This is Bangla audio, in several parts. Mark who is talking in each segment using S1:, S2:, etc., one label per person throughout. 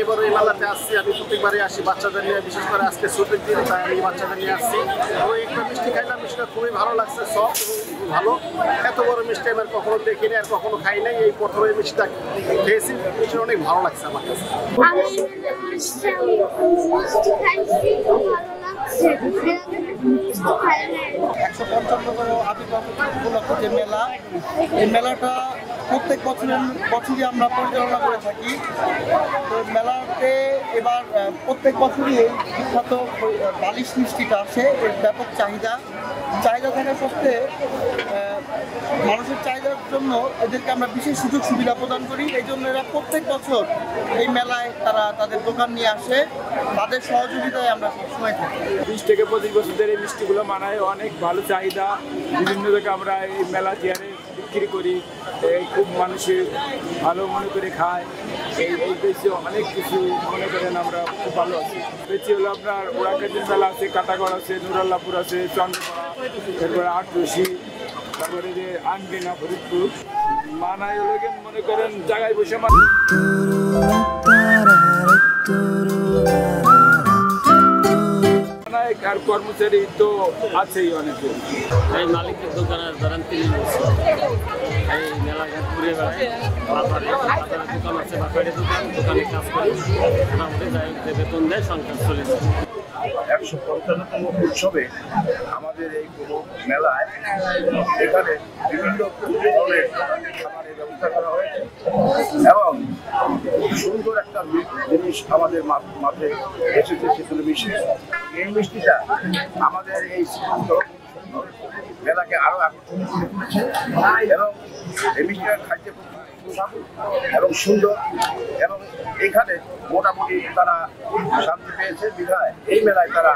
S1: এবার এই মেলাতে আসছি। আমি প্রত্যেকবারই আসি বাচ্চাদের নিয়ে, বিশেষ করে আজকে ছুটির দিন, তাই আমি বাচ্চাদের নিয়ে আসছি। এবং একটা মিষ্টি খাইলাম, মিষ্টিটা খুবই ভালো লাগছে, সফট এবং ভালো। এত বড় মিষ্টি আমি আর কখনো দেখিনি, আর কখনো খাই নাই, এই প্রথমে মিষ্টিটা খেয়েছি। মিষ্টিটা অনেক ভালো লাগছে আমার কাছে।
S2: যে মেলা, এই মেলাটা প্রত্যেক বছরই আমরা পরিচালনা করে থাকি। তো মেলাতে এবার প্রত্যেক বছরই এই বিখ্যাত বালিশ মিষ্টিটা আসে, এর ব্যাপক চাহিদা থাকা সত্ত্বে মানুষের চাহিদার জন্য এদেরকে আমরা বিশেষ সুযোগ সুবিধা প্রদান করি। এই জন্য এরা প্রত্যেক বছর এই মেলায় তারা তাদের দোকান নিয়ে আসে, তাদের সহযোগিতায় আমরা সবসময় থাকি।
S3: 20 থেকে 25 বছর ধরে এই মিষ্টিগুলো মানায়, অনেক ভালো চাহিদা। বিভিন্ন জায়গায় আমরা এই মেলা চেয়ারে বিক্রি করি, খুব মানুষের ভালো মনে করে খায়। এই দেশে অনেক কিছু মনে করেন আমরা খুব ভালো আছি। বেশি হলো আপনার ওরাকাজির মেলা আছে, কাটাগড় আছে, নুরাল্লাপুর আছে, চন্দ্রপাড়া, তারপরে আটরশি, তারপরে যে আনবিনা ফরিদপুর মানায় হলো মনে করেন জায়গায় বসে আর কর্মচারী তো আছেই অনেকে।
S4: এই মালিকের দোকানের ধরেন 30 বছর এই মেলাঘাট ঘুরে বেড়ায়, বাজারে দোকান আছে, বাজারে দোকানে কাজ করি, মোটামুটি যাই বেতন দেয়, সংসার চলে যায়।
S5: 155তম উৎসবে আমাদের এই মেলায় এখানে বিভিন্ন ধরনের খাবারের ব্যবস্থা করা হয়েছে এবং সুন্দর একটা জিনিস আমাদের মাঝে এসেছে, সেগুলো মিষ্টি। এই মিষ্টিটা আমাদের এই মেলাকে আরো আকর্ষণ করেছে এবং এই মিষ্টিটা খাইতে খুব সুস্বাদু এবং সুন্দর, এবং এখানে মোটামুটি তারা শান্তি পেয়েছে বিধায় এই মেলায় তারা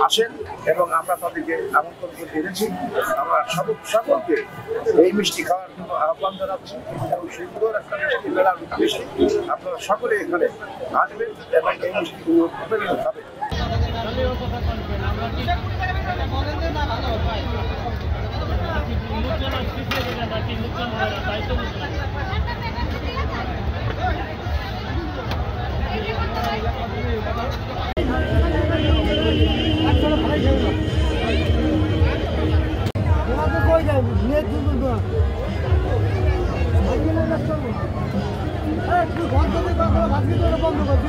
S5: আসেন এবং আমরা তাদেরকে আমন্ত্রণ করে এনেছি। আমরা সকলকে এই মিষ্টি খাওয়ার জন্য আহ্বান জানাচ্ছি এবং সুন্দর একটা মিষ্টি মেলার মিষ্টি আপনারা সকলে এখানে আসবেন এবং এই মিষ্টিগুলো খাবেন।
S6: বন্ধ করে